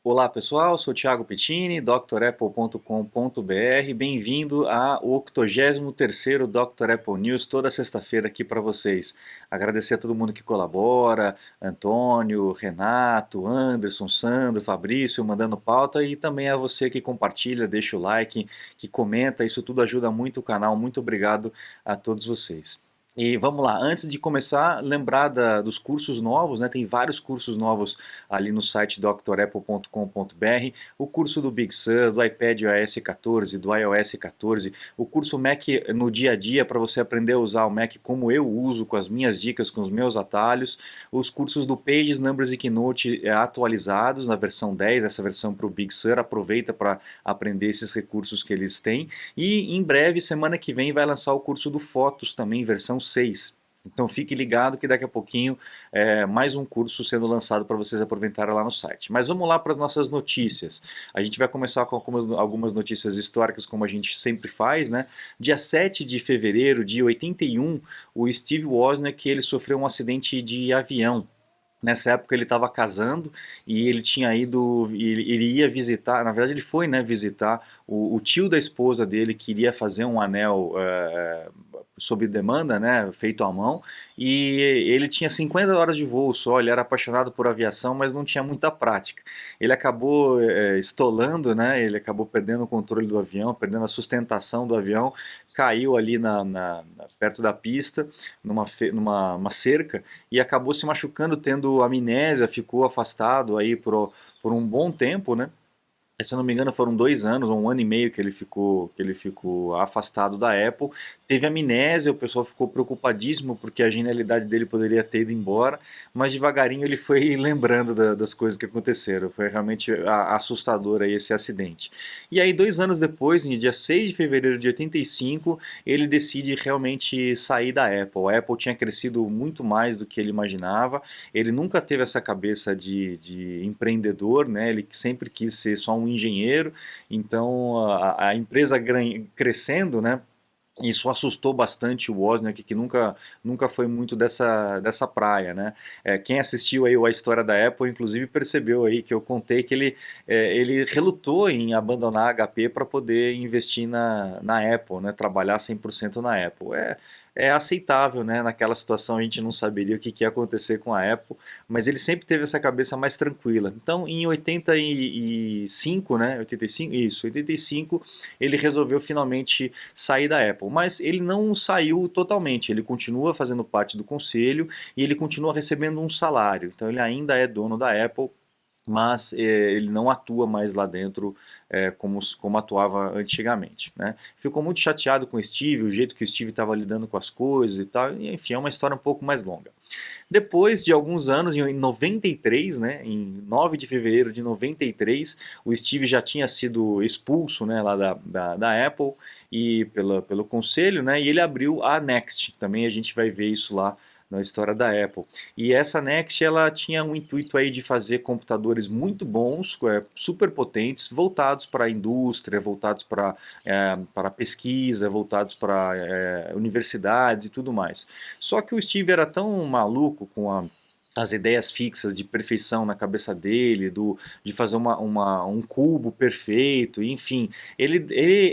Olá pessoal, sou Thiago Pittini, drapple.com.br. Bem-vindo ao 83º Dr. Apple News, toda sexta-feira aqui para vocês. Agradecer a todo mundo que colabora, Antônio, Renato, Anderson, Sandro, Fabrício, mandando pauta, e também a você que compartilha, deixa o like, que comenta, isso tudo ajuda muito o canal. Muito obrigado a todos vocês. E vamos lá, antes de começar, lembrar dos cursos novos, né? Tem vários cursos novos ali no site drapple.com.br, o curso do Big Sur, do iPad OS 14, do iOS 14, o curso Mac no dia a dia para você aprender a usar o Mac como eu uso, com as minhas dicas, com os meus atalhos, os cursos do Pages, Numbers e Keynote atualizados na versão 10, essa versão para o Big Sur, aproveita para aprender esses recursos que eles têm, e em breve, semana que vem, vai lançar o curso do Fotos também, versão 6. Então fique ligado que daqui a pouquinho mais um curso sendo lançado para vocês aproveitarem lá no site. Mas vamos lá para as nossas notícias. A gente vai começar com algumas notícias históricas, como a gente sempre faz, né? Dia 7 de fevereiro de 81, o Steve Wozniak ele sofreu um acidente de avião. Nessa época ele estava casando e ele tinha ido, ele ia visitar, na verdade ele foi, né, visitar o tio da esposa dele, que iria fazer um anel sob demanda, né, feito à mão, e ele tinha 50 horas de voo só, ele era apaixonado por aviação, mas não tinha muita prática. Ele acabou estolando, né, ele acabou perdendo o controle do avião, perdendo a sustentação do avião, caiu ali perto da pista, numa cerca, e acabou se machucando, tendo amnésia, ficou afastado aí por um bom tempo, né? Se eu não me engano, foram 2 anos, ou um ano e meio que ele ficou afastado da Apple. Teve amnésia, o pessoal ficou preocupadíssimo porque a genialidade dele poderia ter ido embora, mas devagarinho ele foi lembrando das coisas que aconteceram. Foi realmente assustador aí esse acidente. E aí, 2 anos depois, no dia 6 de fevereiro de 85, ele decide realmente sair da Apple. A Apple tinha crescido muito mais do que ele imaginava, ele nunca teve essa cabeça de empreendedor, né? Ele sempre quis ser só um engenheiro, então a empresa crescendo, né? Isso assustou bastante o Wozniak, que nunca foi muito dessa praia, né? Quem assistiu aí a história da Apple, inclusive, percebeu aí que eu contei que ele relutou em abandonar a HP para poder investir na Apple, né? Trabalhar 100% na Apple. É aceitável, né? Naquela situação a gente não saberia o que ia acontecer com a Apple, mas ele sempre teve essa cabeça mais tranquila. Então, em 85, né? 85, isso, 85, ele resolveu finalmente sair da Apple, mas ele não saiu totalmente, ele continua fazendo parte do conselho e ele continua recebendo um salário, então ele ainda é dono da Apple, mas ele não atua mais lá dentro como atuava antigamente, né? Ficou muito chateado com o Steve, o jeito que o Steve estava lidando com as coisas e tal, e, enfim, é uma história um pouco mais longa. Depois de alguns anos, em 93, né, em 9 de fevereiro de 93, o Steve já tinha sido expulso, né, lá da Apple e pelo conselho, né, e ele abriu a Next. Também a gente vai ver isso lá na história da Apple. E essa Next ela tinha um intuito aí de fazer computadores muito bons, super potentes, voltados para a indústria, voltados para pesquisa, voltados para universidades e tudo mais. Só que o Steve era tão maluco com as ideias fixas de perfeição na cabeça dele, de fazer um cubo perfeito, enfim, ele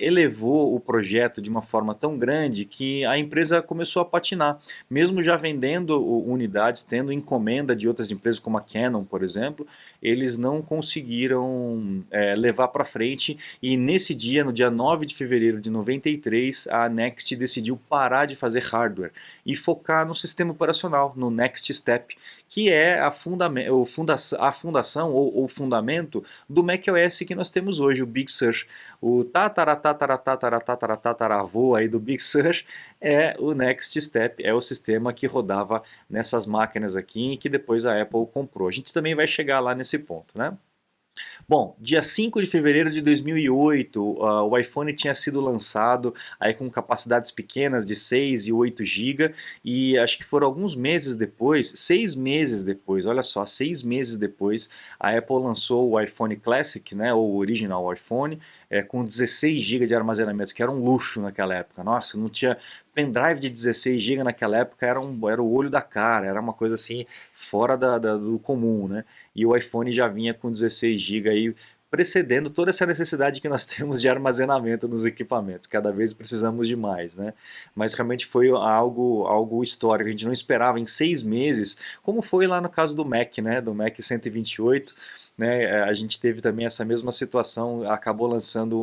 elevou o projeto de uma forma tão grande que a empresa começou a patinar, mesmo já vendendo unidades, tendo encomenda de outras empresas como a Canon, por exemplo, eles não conseguiram levar para frente, e nesse dia, no dia 9 de fevereiro de 93, a Next decidiu parar de fazer hardware e focar no sistema operacional, no Next Step, que é a fundação ou fundamento do macOS que nós temos hoje, o Big Sur. O tataravô aí do Big Sur é o Next Step, é o sistema que rodava nessas máquinas aqui e que depois a Apple comprou. A gente também vai chegar lá nesse ponto, né? Bom, dia 5 de fevereiro de 2008, o iPhone tinha sido lançado aí com capacidades pequenas de 6 e 8 GB, e acho que foram alguns meses depois, 6 meses depois, olha só, 6 meses depois, a Apple lançou o iPhone Classic, né, ou o Original iPhone, com 16 GB de armazenamento, que era um luxo naquela época. Nossa, não tinha. pendrive de 16 GB naquela época era o olho da cara, era uma coisa assim fora do comum, né? E o iPhone já vinha com 16 GB aí, precedendo toda essa necessidade que nós temos de armazenamento nos equipamentos. Cada vez precisamos de mais, né? Mas realmente foi algo histórico. A gente não esperava em 6 meses, como foi lá no caso do Mac, né? Do Mac 128, né? A gente teve também essa mesma situação, acabou lançando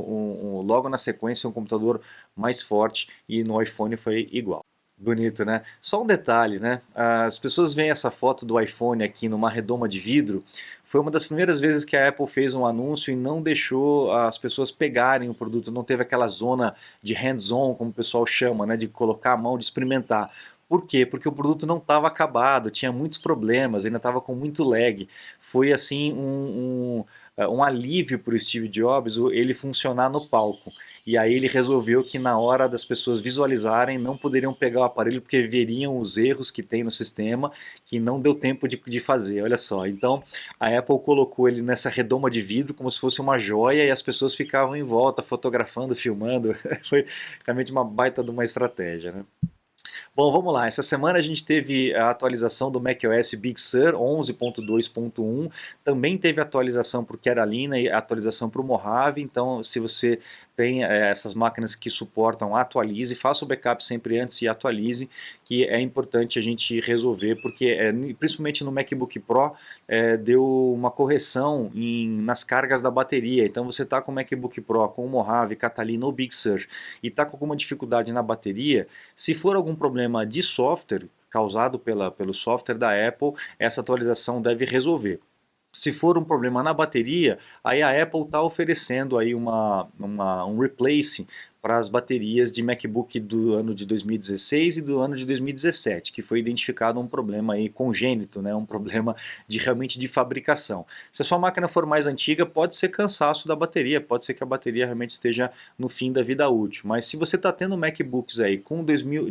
logo na sequência um computador mais forte e no iPhone foi igual. Bonito, né? Só um detalhe, né? As pessoas veem essa foto do iPhone aqui numa redoma de vidro. Foi uma das primeiras vezes que a Apple fez um anúncio e não deixou as pessoas pegarem o produto. Não teve aquela zona de hands-on, como o pessoal chama, né? De colocar a mão, de experimentar. Por quê? Porque o produto não estava acabado, tinha muitos problemas, ainda estava com muito lag. Foi assim um alívio para o Steve Jobs ele funcionar no palco. E aí ele resolveu que na hora das pessoas visualizarem não poderiam pegar o aparelho porque veriam os erros que tem no sistema que não deu tempo de fazer, olha só. Então a Apple colocou ele nessa redoma de vidro como se fosse uma joia e as pessoas ficavam em volta fotografando, filmando. Foi realmente uma baita de uma estratégia, né? Bom, vamos lá. Essa semana a gente teve a atualização do macOS Big Sur 11.2.1. Também teve atualização para o Catalina e atualização para o Mojave. Então, se você tem essas máquinas que suportam, atualize, faça o backup sempre antes e atualize, que é importante a gente resolver, porque principalmente no MacBook Pro deu uma correção nas cargas da bateria. Então você está com o MacBook Pro, com o Mojave, Catalina ou Big Sur e está com alguma dificuldade na bateria, se for algum problema de software causado pelo software da Apple, essa atualização deve resolver. Se for um problema na bateria, aí a Apple está oferecendo aí um replace para as baterias de MacBook do ano de 2016 e do ano de 2017, que foi identificado um problema aí congênito, né, um problema realmente de fabricação. Se a sua máquina for mais antiga, pode ser cansaço da bateria, pode ser que a bateria realmente esteja no fim da vida útil, mas se você está tendo MacBooks aí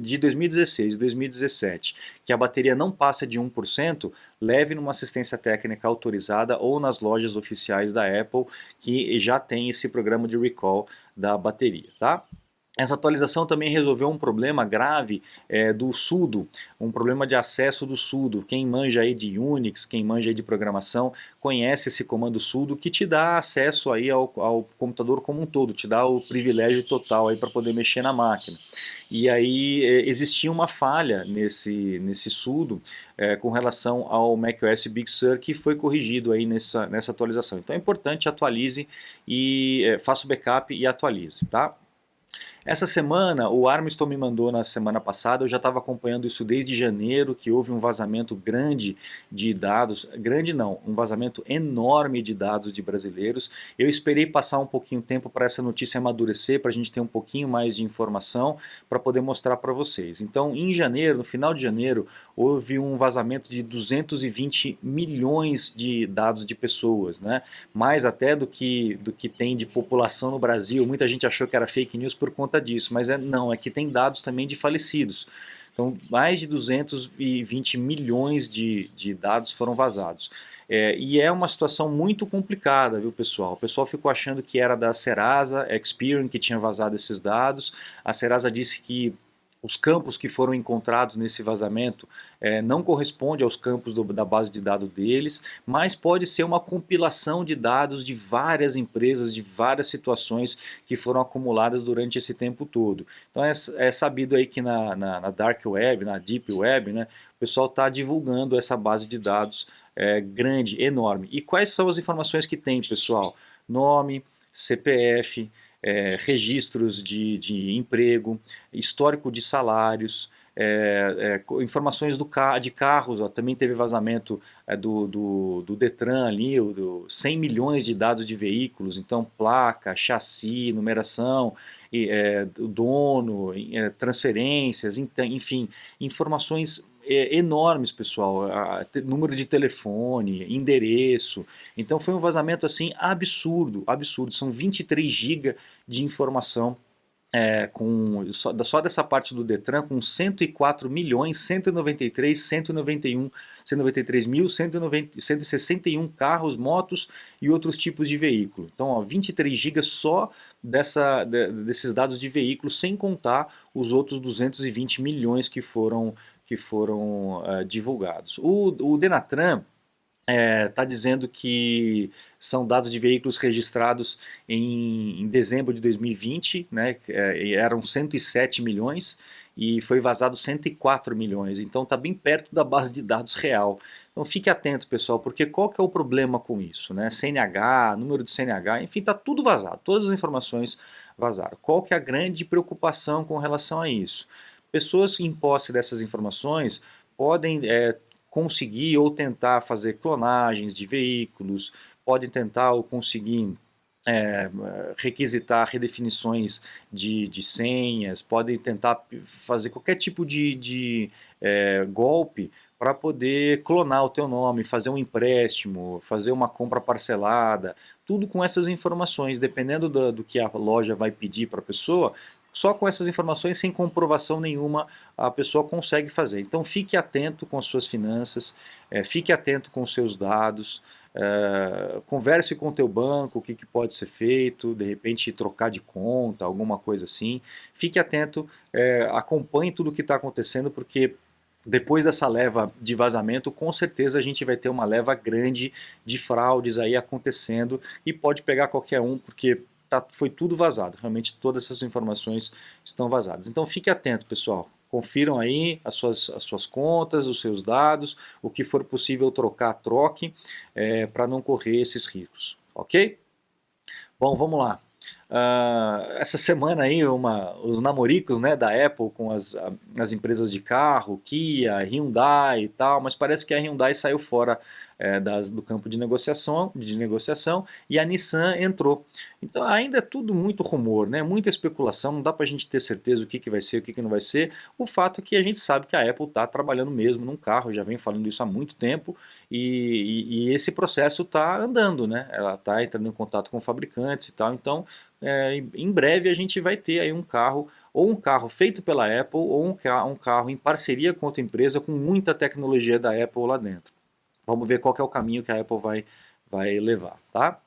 de 2016 e 2017, que a bateria não passa de 1%, leve numa assistência técnica autorizada ou nas lojas oficiais da Apple que já tem esse programa de recall da bateria, tá? Essa atualização também resolveu um problema grave do sudo, um problema de acesso do sudo. Quem manja aí de Unix, quem manja aí de programação, conhece esse comando sudo que te dá acesso aí ao computador como um todo, te dá o privilégio total aí para poder mexer na máquina. E aí existia uma falha nesse sudo com relação ao macOS Big Sur que foi corrigido aí nessa atualização. Então é importante, atualize e faça o backup e atualize, tá? Essa semana, o Armstrong me mandou na semana passada, eu já estava acompanhando isso desde janeiro, que houve um vazamento grande de dados, grande não, um vazamento enorme de dados de brasileiros. Eu esperei passar um pouquinho de tempo para essa notícia amadurecer, para a gente ter um pouquinho mais de informação, para poder mostrar para vocês. Então, em janeiro, no final de janeiro, houve um vazamento de 220 milhões de dados de pessoas, né? Mais até do que tem de população no Brasil. Muita gente achou que era fake news por conta disso, mas não, é que tem dados também de falecidos. Então, mais de 220 milhões de dados foram vazados. E é uma situação muito complicada, viu, pessoal? O pessoal ficou achando que era da Serasa Experian que tinha vazado esses dados. A Serasa disse que os campos que foram encontrados nesse vazamento não correspondem aos campos da base de dados deles, mas pode ser uma compilação de dados de várias empresas, de várias situações que foram acumuladas durante esse tempo todo. Então é sabido aí que na Dark Web, na Deep Web, né, o pessoal está divulgando essa base de dados grande, enorme. E quais são as informações que tem, pessoal? Nome, CPF, registros de emprego, histórico de salários, informações de carros, ó, também teve vazamento do Detran ali, 100 milhões de dados de veículos, então placa, chassi, numeração, dono, transferências, enfim, informações enormes, pessoal, número de telefone, endereço. Então foi um vazamento assim absurdo, absurdo. São 23 GB de informação só dessa parte do Detran, com 104 milhões, 193, 191, 193 mil, 190, 161 carros, motos e outros tipos de veículo. Então, ó, 23 gigas só desses dados de veículos, sem contar os outros 220 milhões que foram divulgados. O Denatran está dizendo que são dados de veículos registrados em dezembro de 2020, né, eram 107 milhões e foi vazado 104 milhões, então está bem perto da base de dados real. Então fique atento, pessoal, porque qual que é o problema com isso? Né? CNH, número de CNH, enfim, está tudo vazado, todas as informações vazaram. Qual que é a grande preocupação com relação a isso? Pessoas em posse dessas informações podem conseguir ou tentar fazer clonagens de veículos, podem tentar ou conseguir requisitar redefinições de senhas, podem tentar fazer qualquer tipo de golpe para poder clonar o teu nome, fazer um empréstimo, fazer uma compra parcelada, tudo com essas informações, dependendo do que a loja vai pedir para a pessoa. Só com essas informações, sem comprovação nenhuma, a pessoa consegue fazer. Então fique atento com as suas finanças, fique atento com os seus dados, converse com o teu banco, o que pode ser feito, de repente trocar de conta, alguma coisa assim. Fique atento, acompanhe tudo o que está acontecendo, porque depois dessa leva de vazamento, com certeza a gente vai ter uma leva grande de fraudes aí acontecendo e pode pegar qualquer um, porque foi tudo vazado, realmente todas essas informações estão vazadas. Então fique atento, pessoal, confiram aí as suas contas, os seus dados, o que for possível trocar, troque, para não correr esses riscos, ok? Bom, vamos lá. Essa semana aí os namoricos, né, da Apple com as empresas de carro, Kia, Hyundai e tal, mas parece que a Hyundai saiu fora do campo de negociação e a Nissan entrou. Então ainda é tudo muito rumor, né, muita especulação, não dá para a gente ter certeza o que vai ser, o que não vai ser. O fato é que a gente sabe que a Apple está trabalhando mesmo num carro, já vem falando isso há muito tempo, e esse processo está andando, né, ela está entrando em contato com fabricantes e tal, então em breve a gente vai ter aí um carro, ou um carro feito pela Apple, ou um carro em parceria com outra empresa com muita tecnologia da Apple lá dentro. Vamos ver qual que é o caminho que a Apple vai levar, tá?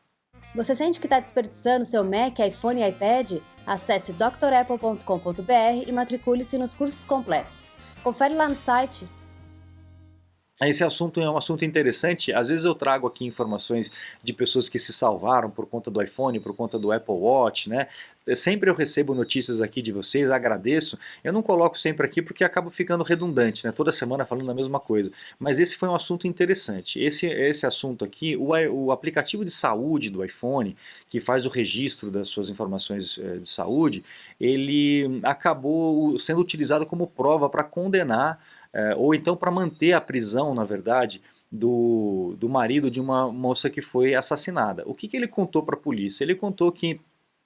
Você sente que está desperdiçando seu Mac, iPhone e iPad? Acesse drapple.com.br e matricule-se nos cursos completos. Confere lá no site. Esse assunto é um assunto interessante. Às vezes eu trago aqui informações de pessoas que se salvaram por conta do iPhone, por conta do Apple Watch, né? Sempre eu recebo notícias aqui de vocês, agradeço. Eu não coloco sempre aqui porque acaba ficando redundante, né? Toda semana falando a mesma coisa. Mas esse foi um assunto interessante. Esse assunto aqui, o aplicativo de saúde do iPhone, que faz o registro das suas informações de saúde, ele acabou sendo utilizado como prova para condenar ou então para manter a prisão, na verdade, do marido de uma moça que foi assassinada. O que ele contou para a polícia? Ele contou que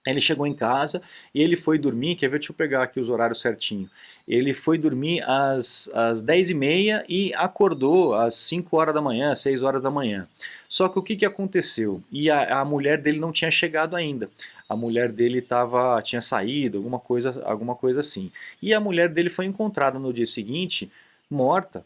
ele chegou em casa e ele foi dormir, quer ver, deixa eu pegar aqui os horários certinho. Ele foi dormir às 10h30 e acordou às 5 horas da manhã, 6 horas da manhã. Só que o que aconteceu? E a mulher dele não tinha chegado ainda. A mulher dele tinha saído, alguma coisa assim. E a mulher dele foi encontrada no dia seguinte, morta,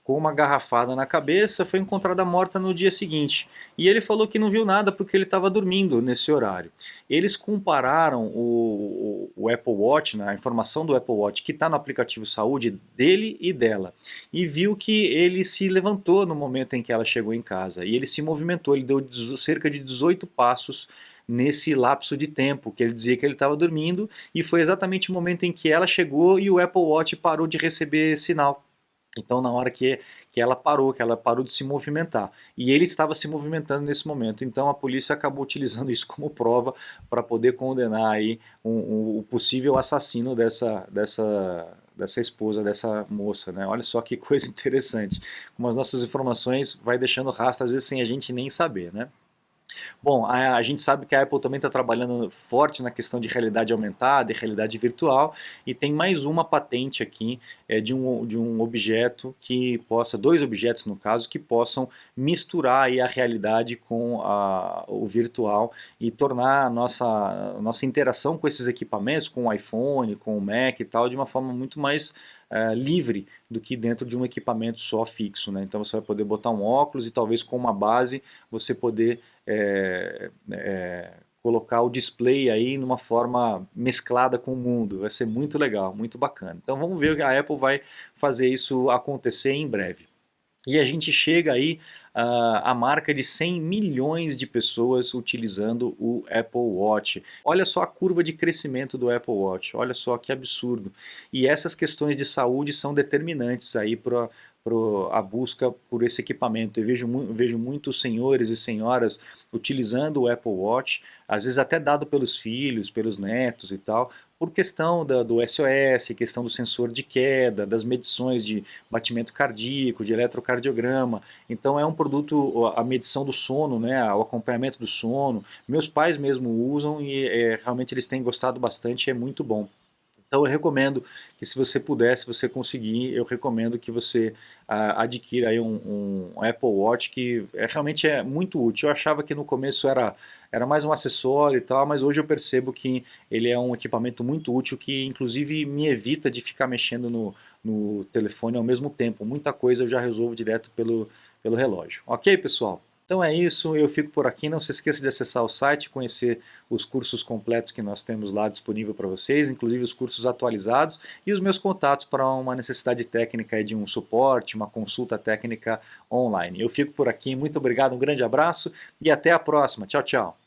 com uma garrafada na cabeça, foi encontrada morta no dia seguinte. E ele falou que não viu nada porque ele estava dormindo nesse horário. Eles compararam o Apple Watch, né, a informação do Apple Watch que está no aplicativo saúde dele e dela, e viu que ele se levantou no momento em que ela chegou em casa, e ele se movimentou, ele deu cerca de 18 passos nesse lapso de tempo, que ele dizia que ele estava dormindo, e foi exatamente o momento em que ela chegou e o Apple Watch parou de receber sinal. Então, na hora que ela parou de se movimentar. E ele estava se movimentando nesse momento. Então, a polícia acabou utilizando isso como prova para poder condenar aí o possível assassino dessa esposa, dessa moça, né? Olha só que coisa interessante. Como as nossas informações vai deixando rastro, às vezes sem a gente nem saber, né? Bom, a gente sabe que a Apple também está trabalhando forte na questão de realidade aumentada e realidade virtual, e tem mais uma patente aqui de um objeto que possa, dois objetos no caso, que possam misturar aí a realidade com o virtual e tornar a nossa interação com esses equipamentos, com o iPhone, com o Mac e tal, de uma forma muito mais livre do que dentro de um equipamento só fixo, né? Então você vai poder botar um óculos e talvez com uma base você poder colocar o display aí numa forma mesclada com o mundo. Vai ser muito legal, muito bacana. Então vamos ver que a Apple vai fazer isso acontecer em breve. E a gente chega aí à marca de 100 milhões de pessoas utilizando o Apple Watch. Olha só a curva de crescimento do Apple Watch, olha só que absurdo. E essas questões de saúde são determinantes aí para a busca por esse equipamento. Eu vejo muitos senhores e senhoras utilizando o Apple Watch, às vezes até dado pelos filhos, pelos netos e tal, por questão do SOS, questão do sensor de queda, das medições de batimento cardíaco, de eletrocardiograma. Então é um produto, a medição do sono, né, o acompanhamento do sono. Meus pais mesmo usam e realmente eles têm gostado bastante, é muito bom. Então eu recomendo que se você puder, se você conseguir, eu recomendo que você adquira aí um Apple Watch que realmente é muito útil. Eu achava que no começo era mais um acessório e tal, mas hoje eu percebo que ele é um equipamento muito útil que inclusive me evita de ficar mexendo no telefone ao mesmo tempo. Muita coisa eu já resolvo direto pelo relógio. Ok, pessoal? Então é isso, eu fico por aqui. Não se esqueça de acessar o site, conhecer os cursos completos que nós temos lá disponível para vocês, inclusive os cursos atualizados e os meus contatos para uma necessidade técnica de um suporte, uma consulta técnica online. Eu fico por aqui, muito obrigado, um grande abraço e até a próxima. Tchau, tchau.